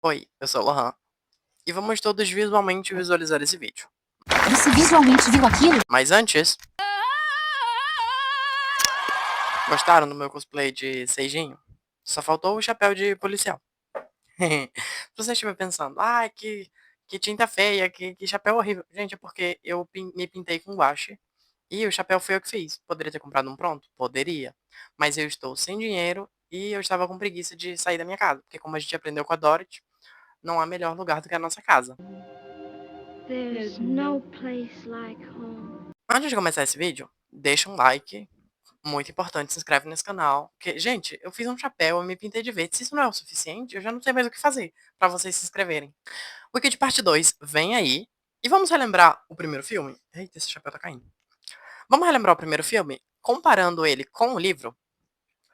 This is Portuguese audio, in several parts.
Oi, eu sou o Lohan e vamos todos visualmente visualizar esse vídeo. Você visualmente viu aquilo? Mas antes, gostaram do meu cosplay de Seijinho? Só faltou o chapéu de policial. Se você estiver pensando, ai, que tinta feia, que chapéu horrível. Gente, é porque eu me pintei com guache e o chapéu foi eu que fiz. Poderia ter comprado um pronto? Poderia. Mas eu estou sem dinheiro e eu estava com preguiça de sair da minha casa. Porque como a gente aprendeu com a Dorothy, não há melhor lugar do que a nossa casa. There's no place like home. Antes de começar esse vídeo, deixa um like, muito importante, se inscreve nesse canal. Porque, gente, eu fiz um chapéu, eu me pintei de verde. Se isso não é o suficiente, eu já não sei mais o que fazer pra vocês se inscreverem. Wicked Parte 2 vem aí. E vamos relembrar o primeiro filme? Eita, esse chapéu tá caindo. Vamos relembrar o primeiro filme, comparando ele com o livro.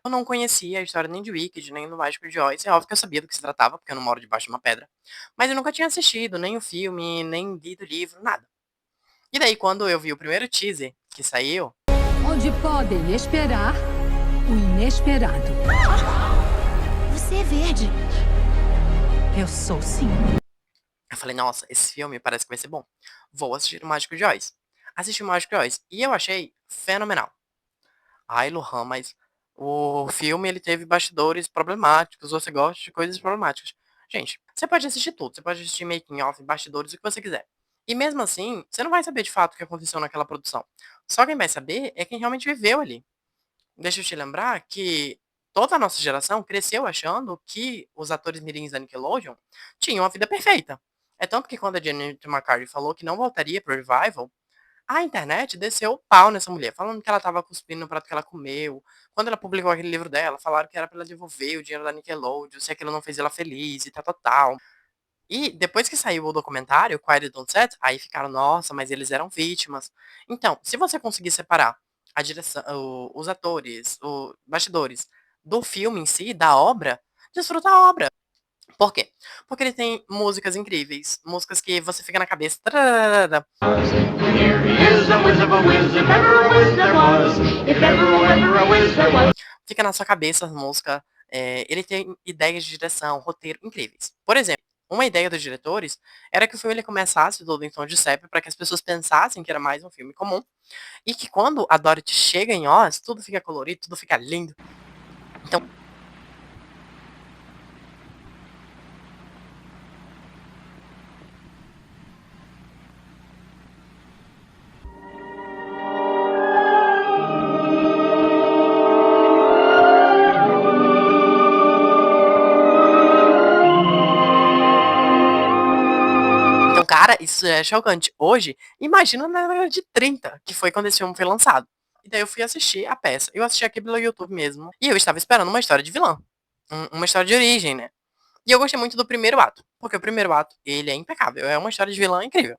Eu não conhecia a história nem de Wicked, nem do Mágico de Oz. É óbvio que eu sabia do que se tratava, porque eu não moro debaixo de uma pedra. Mas eu nunca tinha assistido nem o filme, nem lido o livro, nada. E daí, quando eu vi o primeiro teaser que saiu, Onde podem esperar o inesperado. Você é verde. Eu sou sim. eu falei, nossa, esse filme parece que vai ser bom. Vou assistir o Mágico de Oz. Assisti o Mágico de Oz e eu achei fenomenal. Ai, Lohan, mas o filme ele teve bastidores problemáticos. Você gosta de coisas problemáticas. Gente, você pode assistir tudo. Você pode assistir making of, bastidores, o que você quiser. E mesmo assim, você não vai saber de fato o que aconteceu naquela produção. Só quem vai saber é quem realmente viveu ali. Deixa eu te lembrar que toda a nossa geração cresceu achando que os atores mirins da Nickelodeon tinham a vida perfeita. É tanto que quando a Jennifer McCarthy falou que não voltaria pro Revival, a internet desceu o pau nessa mulher, falando que ela tava cuspindo no prato que ela comeu. Quando ela publicou aquele livro dela, falaram que era pra ela devolver o dinheiro da Nickelodeon, se aquilo não fez ela feliz e tal, tal, tal. E depois que saiu o documentário, Quiet on Set, aí ficaram, nossa, mas eles eram vítimas. Então, se você conseguir separar a direção, os atores, os bastidores do filme em si, da obra, desfruta a obra. Por quê? Porque ele tem músicas incríveis, músicas que você fica na cabeça. Tararara. Here he is, the wizard of a whiz, if ever a whiz there was. If ever a whiz there was. Fica na sua cabeça as músicas. Ele tem ideias de direção, roteiro incríveis. Por exemplo, uma ideia dos diretores era que o filme ele começasse todo em tom de sépia para que as pessoas pensassem que era mais um filme comum e que quando a Dorothy chega em Oz, tudo fica colorido, tudo fica lindo. Então, cara, isso é chocante. Hoje, imagina na década de 30, que foi quando esse filme foi lançado. E daí eu fui assistir a peça. Eu assisti aqui pelo YouTube mesmo. E eu estava esperando uma história de vilã. Uma história de origem, né? E eu gostei muito do primeiro ato. Porque o primeiro ato, ele é impecável. É uma história de vilã incrível.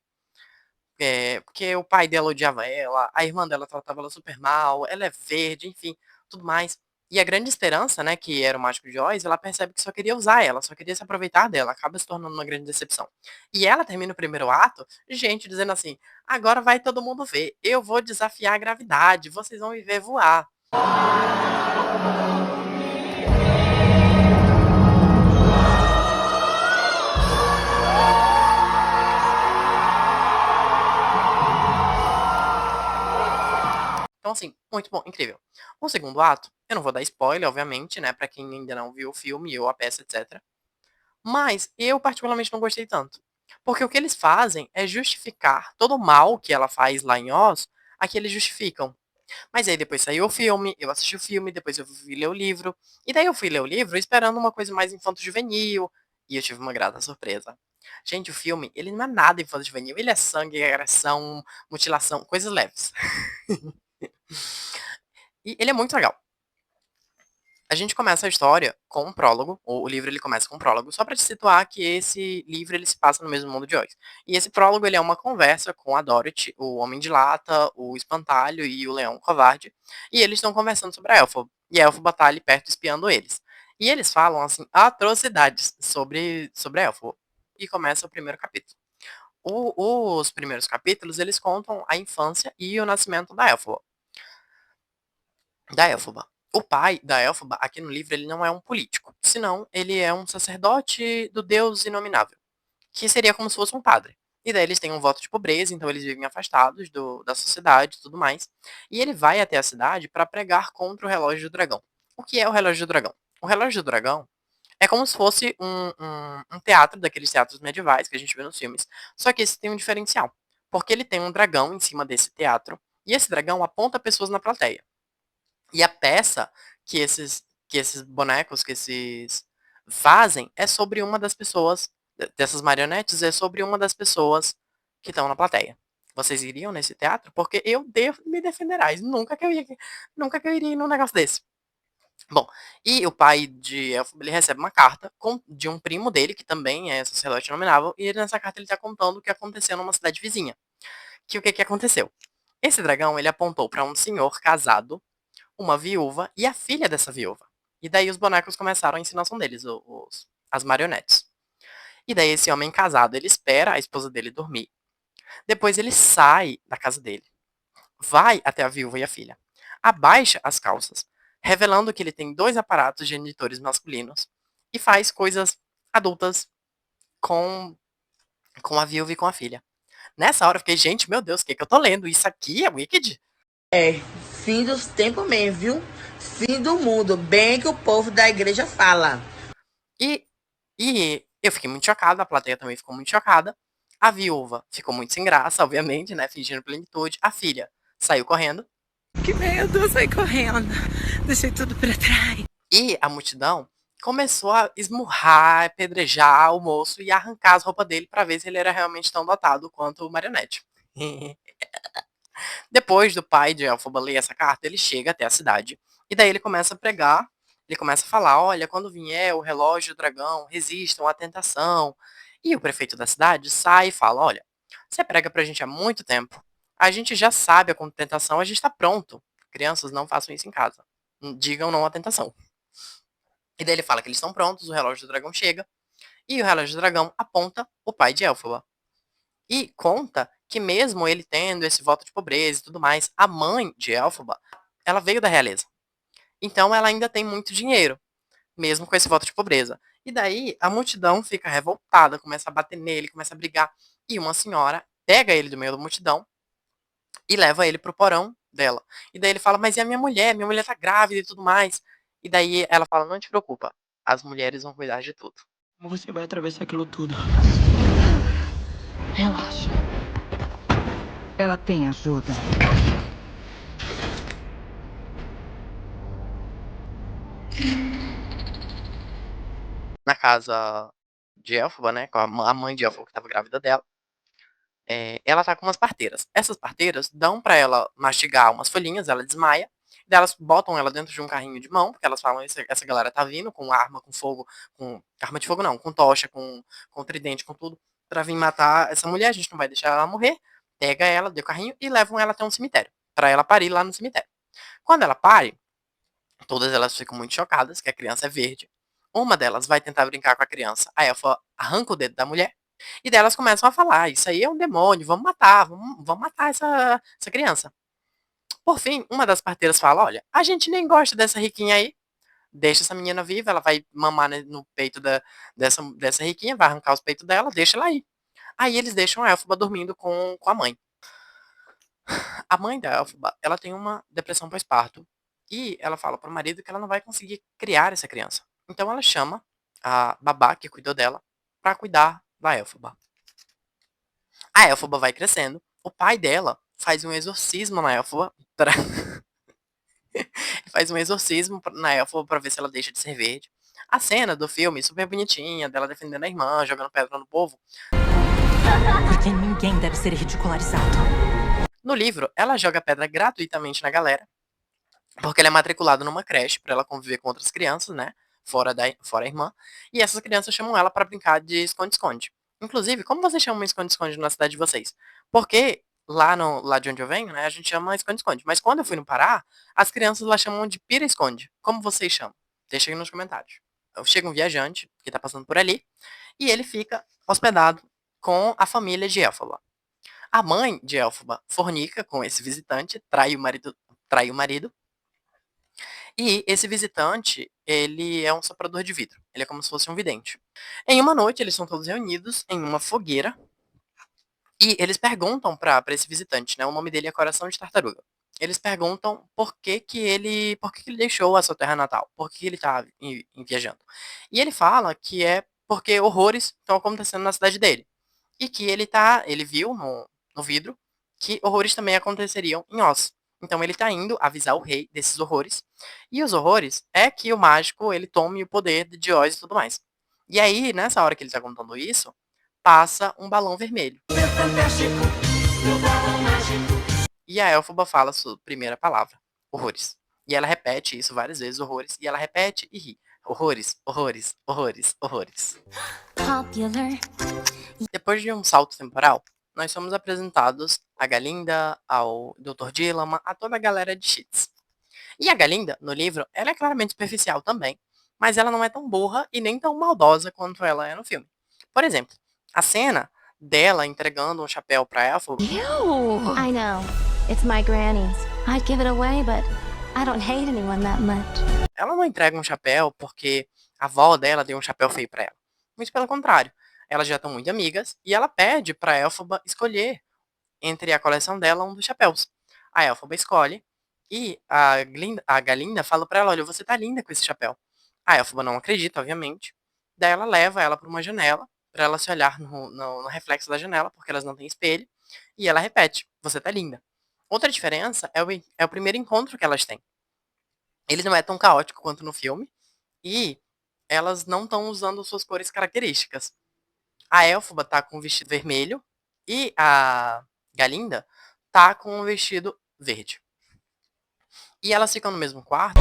Porque o pai dela odiava ela, a irmã dela tratava ela super mal, ela é verde, enfim, tudo mais. E a grande esperança, né, que era o Mágico de Oz, ela percebe que só queria usar ela, só queria se aproveitar dela, acaba se tornando uma grande decepção. E ela termina o primeiro ato, gente, dizendo assim: agora vai todo mundo ver, eu vou desafiar a gravidade, vocês vão me ver voar. Então, assim, muito bom, incrível. O segundo ato, eu não vou dar spoiler, obviamente, né, pra quem ainda não viu o filme ou a peça, etc. Mas eu particularmente não gostei tanto. Porque o que eles fazem é justificar todo o mal que ela faz lá em Oz, aqui eles justificam. Mas aí depois saiu o filme, eu assisti o filme, depois eu fui ler o livro. E daí eu fui ler o livro esperando uma coisa mais infanto-juvenil. E eu tive uma grata surpresa. Gente, o filme, ele não é nada infanto-juvenil. Ele é sangue, agressão, mutilação, coisas leves. E ele é muito legal. A gente começa a história com um prólogo, o livro ele começa com um prólogo, só para te situar que esse livro ele se passa no mesmo mundo de Oz. E esse prólogo ele é uma conversa com a Dorothy, o Homem de Lata, o Espantalho e o Leão Covarde, e eles estão conversando sobre a Elfa, e a Elfa tá ali perto espiando eles. E eles falam, assim, atrocidades sobre a Elfa. E começa o primeiro capítulo. Os primeiros capítulos, eles contam a infância e o nascimento da Elfa. Da Elphaba. O pai da Elphaba, aqui no livro, ele não é um político, senão ele é um sacerdote do Deus inominável, que seria como se fosse um padre. E daí eles têm um voto de pobreza, então eles vivem afastados da sociedade e tudo mais. E ele vai até a cidade para pregar contra o relógio do dragão. O que é o relógio do dragão? O relógio do dragão é como se fosse um teatro daqueles teatros medievais que a gente vê nos filmes. Só que esse tem um diferencial. Porque ele tem um dragão em cima desse teatro. E esse dragão aponta pessoas na plateia. E a peça que esses bonecos, que esses fazem, é sobre uma das pessoas, dessas marionetes, é sobre uma das pessoas que estão na plateia. Vocês iriam nesse teatro? Porque eu devo me defenderás. Nunca que eu iria num negócio desse. Bom, e o pai de Elfo, ele recebe uma carta de um primo dele, que também é sacerdote nominável, e nessa carta ele está contando o que aconteceu numa cidade vizinha. Que o que aconteceu? Esse dragão, ele apontou para um senhor casado, uma viúva e a filha dessa viúva. E daí os bonecos começaram a ensinação deles, as marionetes. E daí esse homem casado, ele espera a esposa dele dormir. Depois ele sai da casa dele, vai até a viúva e a filha, abaixa as calças, revelando que ele tem 2 aparatos genitores masculinos e faz coisas adultas com, com a viúva e com a filha. Nessa hora eu fiquei, gente, meu Deus, o que eu tô lendo? Isso aqui é Wicked? Fim dos tempos mesmo, viu? Fim do mundo, bem que o povo da igreja fala. E, e eu fiquei muito chocada, a plateia também ficou muito chocada. A viúva ficou muito sem graça, obviamente, né? Fingindo plenitude. A filha saiu correndo. Que medo, eu saí correndo. Deixei tudo pra trás. E a multidão começou a esmurrar, apedrejar o moço e arrancar as roupas dele para ver se ele era realmente tão dotado quanto o marionete. Depois do pai de Elphaba ler essa carta, ele chega até a cidade. E daí ele começa a pregar, ele começa a falar, olha, quando vier o relógio do dragão, resistam à tentação. E o prefeito da cidade sai e fala, olha, você prega pra gente há muito tempo, a gente já sabe a tentação, a gente tá pronto. Crianças, não façam isso em casa. Digam não à tentação. E daí ele fala que eles estão prontos, o relógio do dragão chega, e o relógio do dragão aponta o pai de Elphaba. E conta que mesmo ele tendo esse voto de pobreza e tudo mais, a mãe de Elphaba, ela veio da realeza. Então ela ainda tem muito dinheiro, mesmo com esse voto de pobreza. E daí a multidão fica revoltada, começa a bater nele, começa a brigar. E uma senhora pega ele do meio da multidão e leva ele pro porão dela. E daí ele fala, mas e a minha mulher? Minha mulher tá grávida e tudo mais. E daí ela fala, não te preocupa, as mulheres vão cuidar de tudo. Como você vai atravessar aquilo tudo? Relaxa. Ela tem ajuda. Na casa de Elphaba, né, com a mãe de Elphaba que estava grávida dela, ela tá com umas parteiras. Essas parteiras dão pra ela mastigar umas folhinhas, ela desmaia, daí elas botam ela dentro de um carrinho de mão, porque elas falam, essa galera tá vindo com arma, com fogo, com arma de fogo não, com tocha, com tridente, com tudo, pra vir matar essa mulher, a gente não vai deixar ela morrer, pega ela do carrinho e levam ela até um cemitério, pra ela parir lá no cemitério. Quando ela pare, todas elas ficam muito chocadas, que a criança é verde. Uma delas vai tentar brincar com a criança. A Elfa arranca o dedo da mulher. E delas começam a falar: isso aí é um demônio, vamos matar, vamos matar essa criança. Por fim, uma das parteiras fala: olha, a gente nem gosta dessa riquinha aí. Deixa essa menina viva, ela vai mamar no peito dessa riquinha, vai arrancar os peitos dela, deixa ela aí. Aí eles deixam a Elfaba dormindo com a mãe. A mãe da Elfaba, ela tem uma depressão pós-parto. E ela fala pro marido que ela não vai conseguir criar essa criança. Então ela chama a babá que cuidou dela pra cuidar da Elfaba. A Elfaba vai crescendo. O pai dela faz um exorcismo na Elfaba pra... faz um exorcismo na Elfaba pra ver se ela deixa de ser verde. A cena do filme, super bonitinha, dela defendendo a irmã, jogando pedra no povo. Porque ninguém deve ser ridicularizado. No livro, ela joga pedra gratuitamente na galera, porque ela é matriculada numa creche pra ela conviver com outras crianças, né? Fora a irmã. E essas crianças chamam ela pra brincar de esconde-esconde. Inclusive, como vocês chamam esconde-esconde na cidade de vocês? Porque lá de onde eu venho, né, a gente chama esconde-esconde. Mas quando eu fui no Pará, as crianças lá chamam de pira-esconde. Como vocês chamam? Deixa aí nos comentários. Chega um viajante que tá passando por ali e ele fica hospedado com a família de Elphaba. A mãe de Elphaba fornica com esse visitante, trai o marido, E esse visitante, ele é um soprador de vidro. Ele é como se fosse um vidente. Em uma noite, eles são todos reunidos em uma fogueira e eles perguntam pra esse visitante, né? O nome dele é Coração de Tartaruga. Eles perguntam por que que ele deixou a sua terra natal, por que ele tá viajando. E ele fala que é porque horrores estão acontecendo na cidade dele. E que ele viu no vidro que horrores também aconteceriam em Oz. Então ele tá indo avisar o rei desses horrores. E os horrores é que o mágico ele tome o poder de Oz e tudo mais. E aí, nessa hora que ele tá contando isso, passa um balão vermelho. E a Elphaba fala a sua primeira palavra, horrores. E ela repete isso várias vezes, horrores. E ela repete e ri. Horrores, horrores, horrores, horrores. Popular. Depois de um salto temporal, nós somos apresentados a Galinda, ao Dr. Dilama, a toda a galera de Cheats. E a Galinda, no livro, ela é claramente superficial também, mas ela não é tão burra e nem tão maldosa quanto ela é no filme. Por exemplo, a cena dela entregando um chapéu pra Elphaba, I know. It's my granny's. I'd give it away, but I don't hate anyone that much. ela não entrega um chapéu porque a avó dela deu um chapéu feio pra ela. Muito pelo contrário, elas já estão muito amigas e ela pede pra Elphaba escolher entre a coleção dela um dos chapéus. A Elphaba escolhe e a Galinda fala pra ela, olha, você tá linda com esse chapéu. A Elphaba não acredita, obviamente. Daí ela leva ela pra uma janela, pra ela se olhar no reflexo da janela, porque elas não têm espelho, e ela repete, você tá linda. Outra diferença é o primeiro encontro que elas têm. Ele não é tão caótico quanto no filme, e elas não estão usando suas cores características. A Elphaba tá com um vestido vermelho e a Galinda tá com um vestido verde. E elas ficam no mesmo quarto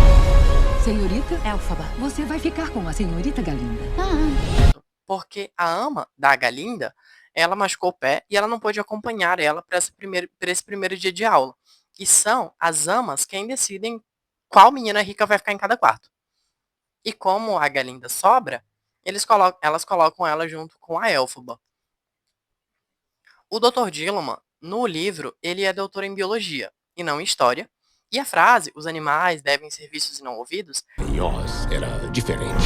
Senhorita Elphaba, você vai ficar com a senhorita Galinda. porque a ama da Galinda, ela machucou o pé e ela não pôde acompanhar ela para esse primeiro dia de aula. E são as amas quem decidem qual menina rica vai ficar em cada quarto. E como a Galinda sobra, elas colocam ela junto com a Elphaba. O Dr. Dilama, no livro, ele é doutor em biologia e não em história. E a frase, os animais devem ser vistos e não ouvidos, Em Oz era diferente.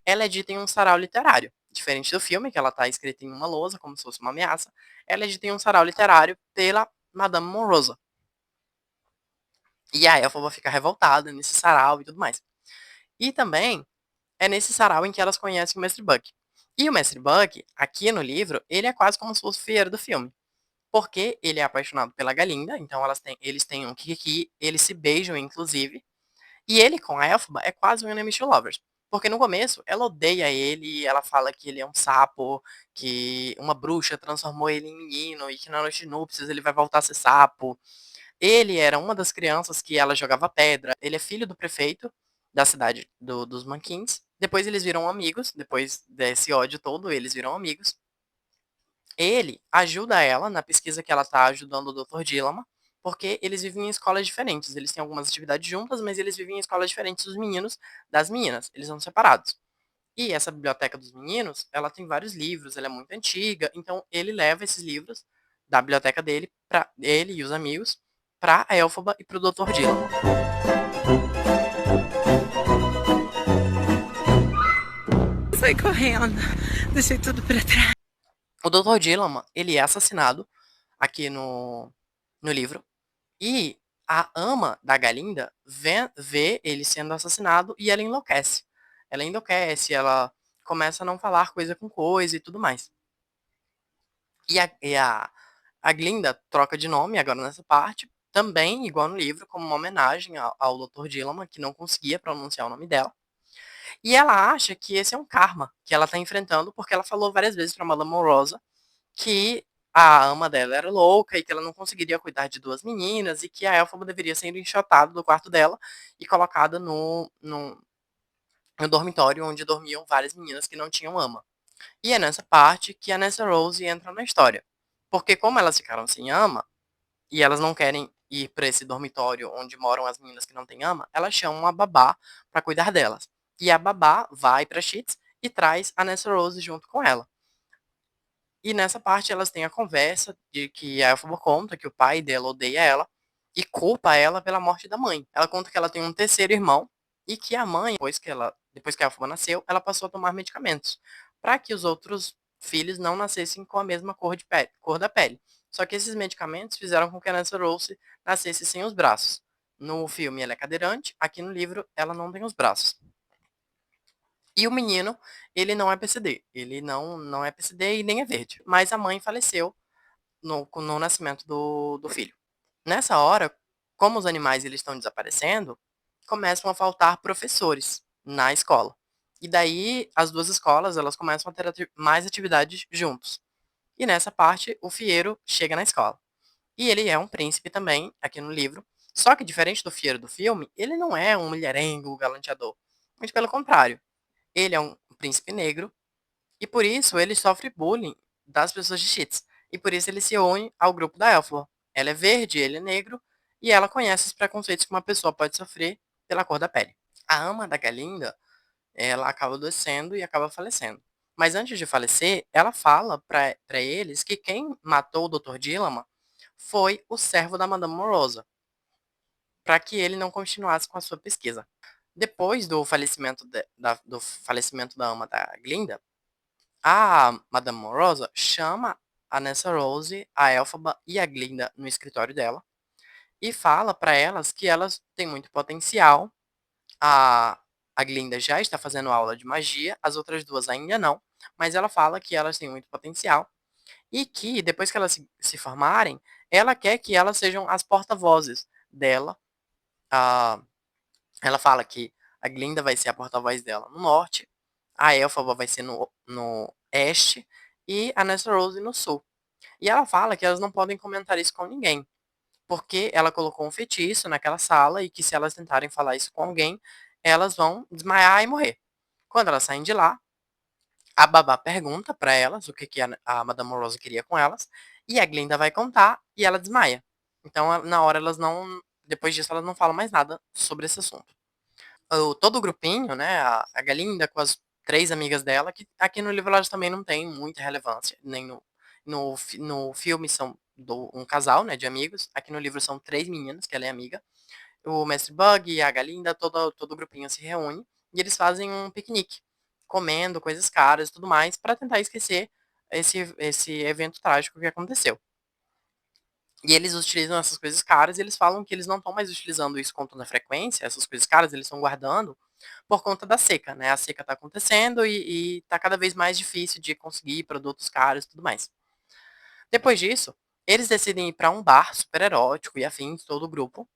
ela é dita em um sarau literário. Diferente do filme, que ela está escrita em uma lousa, como se fosse uma ameaça, ela é dita em um sarau literário pela Madame Monrosa. E a Elphaba fica revoltada nesse sarau e tudo mais. E também é nesse sarau em que elas conhecem o Mestre Buck. E o Mestre Buck, aqui no livro, ele é quase como se fosse o fieiro do filme. Porque ele é apaixonado pela Galinda, então eles têm um kiki, eles se beijam, inclusive. E ele, com a Elphaba, é quase um enemies to lovers. Porque no começo, ela odeia ele, e ela fala que ele é um sapo, que uma bruxa transformou ele em menino, e que na noite de núpcias ele vai voltar a ser sapo. Ele era uma das crianças que ela jogava pedra. Ele é filho do prefeito da cidade dos Manquins. Depois eles viram amigos, depois desse ódio todo, eles viram amigos. Ele ajuda ela na pesquisa que ela tá ajudando o Dr. Dilama, porque eles vivem em escolas diferentes. Eles têm algumas atividades juntas, mas eles vivem em escolas diferentes dos meninos das meninas. Eles são separados. E essa biblioteca dos meninos, ela tem vários livros, ela é muito antiga, então ele leva esses livros da biblioteca dele para ele e os amigos para a Elphaba e para o Dr. Dilama. Saí correndo, deixei tudo pra trás. O Dr. Dilama, ele é assassinado aqui no livro. E a ama da Galinda vê ele sendo assassinado e ela enlouquece. Ela enlouquece, ela começa a não falar coisa com coisa e tudo mais. A Glinda troca de nome agora nessa parte, também igual no livro, como uma homenagem ao Dr. Dilama, que não conseguia pronunciar o nome dela. E ela acha que esse é um karma que ela tá enfrentando, porque ela falou várias vezes pra Madame Rosa que a ama dela era louca e que ela não conseguiria cuidar de duas meninas e que a Elphaba deveria ser enxotada do quarto dela e colocada no dormitório onde dormiam várias meninas que não tinham ama. E é nessa parte que a Nessa Rose entra na história. Porque como elas ficaram sem ama e elas não querem ir para esse dormitório onde moram as meninas que não têm ama, elas chamam a babá para cuidar delas. E a babá vai para Cheats e traz a Nessa Rose junto com ela. E nessa parte elas têm a conversa de que a Elphaba conta que o pai dela odeia ela e culpa ela pela morte da mãe. Ela conta que ela tem um terceiro irmão e que a mãe, depois que a Elphaba nasceu, ela passou a tomar medicamentos para que os outros filhos não nascessem com a mesma cor da pele. Só que esses medicamentos fizeram com que a Nancy Rose nascesse sem os braços. No filme ela é cadeirante, aqui no livro ela não tem os braços. E o menino, ele não é PCD. Ele não é PCD e nem é verde. Mas a mãe faleceu no nascimento do filho. Nessa hora, como os animais eles estão desaparecendo, começam a faltar professores na escola. E daí as duas escolas elas começam a ter mais atividades juntos. E nessa parte, o Fiyero chega na escola. E ele é um príncipe também, aqui no livro. Só que diferente do Fiyero do filme, ele não é um mulherengo galanteador. Muito pelo contrário. Ele é um príncipe negro e por isso ele sofre bullying das pessoas de Cheats. E por isso ele se une ao grupo da Elphaba. Ela é verde, ele é negro, e ela conhece os preconceitos que uma pessoa pode sofrer pela cor da pele. A ama da Galinda, ela acaba adoecendo e acaba falecendo. Mas antes de falecer, ela fala para eles que quem matou o Dr. Dilama foi o servo da Madame Morosa, para que ele não continuasse com a sua pesquisa. Depois do falecimento da ama da Glinda, a Madame Morosa chama a Nancy Rose, a Elphaba e a Glinda no escritório dela e fala para elas que elas têm muito potencial. A Glinda já está fazendo aula de magia, as outras duas ainda não, mas ela fala que elas têm muito potencial e que depois que elas se formarem, ela quer que elas sejam as porta-vozes dela. Ela fala que a Glinda vai ser a porta-voz dela no norte, a Elphaba vai ser no oeste e a Nancy Rose no sul. E ela fala que elas não podem comentar isso com ninguém, porque ela colocou um feitiço naquela sala e que se elas tentarem falar isso com alguém, elas vão desmaiar e morrer. Quando elas saem de lá, a babá pergunta para elas o que a Madame Rose queria com elas, e a Glinda vai contar e ela desmaia. Então, na hora, depois disso, elas não falam mais nada sobre esse assunto. Todo o grupinho, né, a Galinda com as 3 amigas dela, que aqui no livro elas também não têm muita relevância, nem no filme são um casal, né, de amigos, aqui no livro são 3 meninas, que ela é amiga, o Mestre Bug, a Galinda, todo o grupinho se reúne, e eles fazem um piquenique, comendo coisas caras e tudo mais, para tentar esquecer esse evento trágico que aconteceu. E eles utilizam essas coisas caras e eles falam que eles não estão mais utilizando isso com tanta frequência, essas coisas caras eles estão guardando por conta da seca, né? A seca está acontecendo e tá cada vez mais difícil de conseguir produtos caros e tudo mais. Depois disso, eles decidem ir para um bar super erótico e afins, todo o grupo.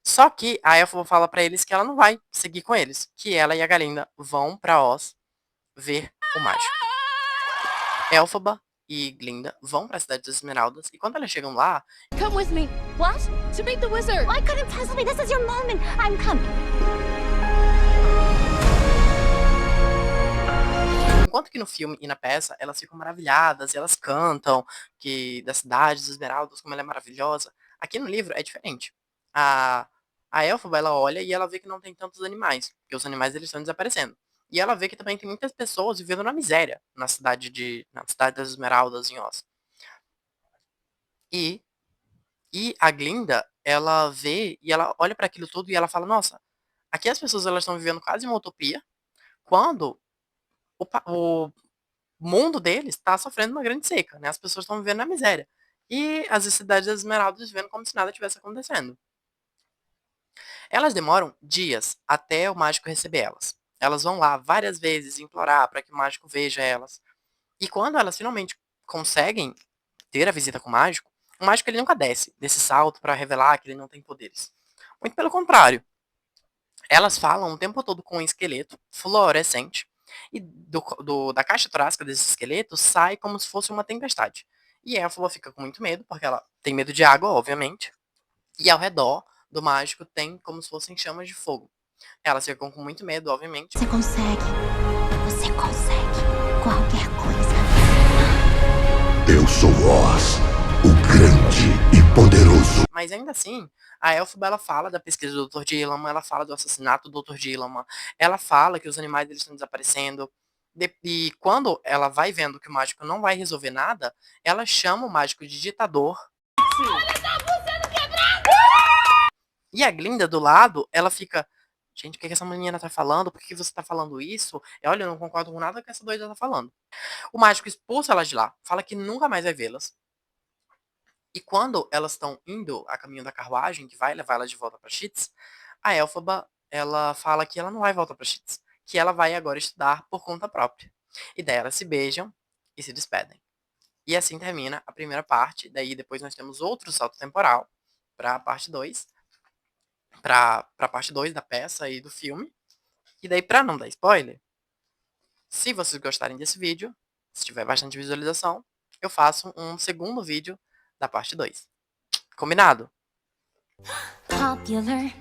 Só que a Elphaba fala para eles que ela não vai seguir com eles, que ela e a Galinda vão para Oz ver o mágico. Elphaba e Glinda vão para a Cidade das Esmeraldas e quando elas chegam lá, Come with me. What? To meet the wizard. Why couldn't possibly? This is your moment. I'm coming. enquanto que no filme e na peça elas ficam maravilhadas e elas cantam que da Cidade das Esmeraldas, como ela é maravilhosa, aqui no livro é diferente. A Elphaba, ela olha e ela vê que não tem tantos animais, porque os animais eles estão desaparecendo. E ela vê que também tem muitas pessoas vivendo na miséria na cidade das Esmeraldas, em Oz. E a Glinda, ela vê e ela olha para aquilo tudo e ela fala: nossa, aqui as pessoas elas estão vivendo quase uma utopia, quando o mundo deles está sofrendo uma grande seca, né? As pessoas estão vivendo na miséria. E as cidades das Esmeraldas vivendo como se nada tivesse acontecendo. Elas demoram dias até o mágico receber elas. Elas vão lá várias vezes implorar para que o mágico veja elas. E quando elas finalmente conseguem ter a visita com o mágico ele nunca desce desse salto para revelar que ele não tem poderes. Muito pelo contrário. Elas falam o tempo todo com um esqueleto fluorescente e da caixa torácica desse esqueleto sai como se fosse uma tempestade. E a Elphaba fica com muito medo, porque ela tem medo de água, obviamente. E ao redor do mágico tem como se fossem chamas de fogo. Elas ficam com muito medo, obviamente. Você consegue. Você consegue qualquer coisa. Eu sou Oz, o grande e poderoso. Mas ainda assim, a Elphaba ela fala da pesquisa do Dr. Dilama, ela fala do assassinato do Dr. Dilama, ela fala que os animais eles estão desaparecendo. E quando ela vai vendo que o mágico não vai resolver nada, ela chama o mágico de ditador. Olha, tá sendo quebrado! E a Glinda do lado, ela fica, gente, o que essa menina tá falando? Por que você tá falando isso? Olha, eu não concordo com nada que essa doida tá falando. O mágico expulsa elas de lá, fala que nunca mais vai vê-las. E quando elas estão indo a caminho da carruagem, que vai levar elas de volta pra Cheats, a Elphaba, ela fala que ela não vai voltar pra Cheats, que ela vai agora estudar por conta própria. E daí elas se beijam e se despedem. E assim termina a primeira parte. Daí depois nós temos outro salto temporal pra parte 2. Pra parte 2 da peça e do filme. E daí, pra não dar spoiler, se vocês gostarem desse vídeo, se tiver bastante visualização, eu faço um segundo vídeo da parte 2. Combinado? Popular.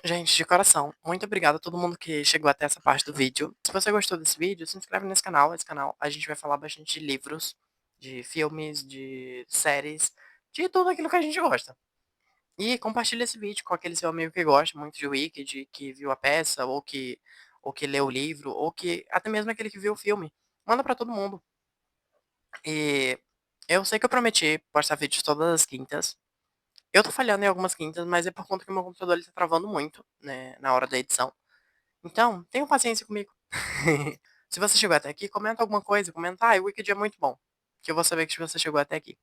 Gente, de coração, muito obrigado a todo mundo que chegou até essa parte do vídeo. Se você gostou desse vídeo, se inscreve nesse canal. Esse canal a gente vai falar bastante de livros, de filmes, de séries, de tudo aquilo que a gente gosta. E compartilha esse vídeo com aquele seu amigo que gosta muito de Wicked, que viu a peça, ou que leu o livro, ou que até mesmo aquele que viu o filme. Manda pra todo mundo. E eu sei que eu prometi postar vídeos todas as quintas. Eu tô falhando em algumas quintas, mas é por conta que o meu computador ele tá travando muito, né, na hora da edição. Então, tenham paciência comigo. Se você chegou até aqui, comenta alguma coisa. Comenta, o Wicked é muito bom. Que eu vou saber que você chegou até aqui.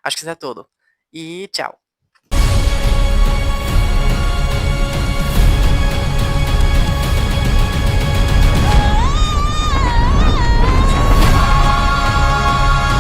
Acho que isso é tudo. E tchau.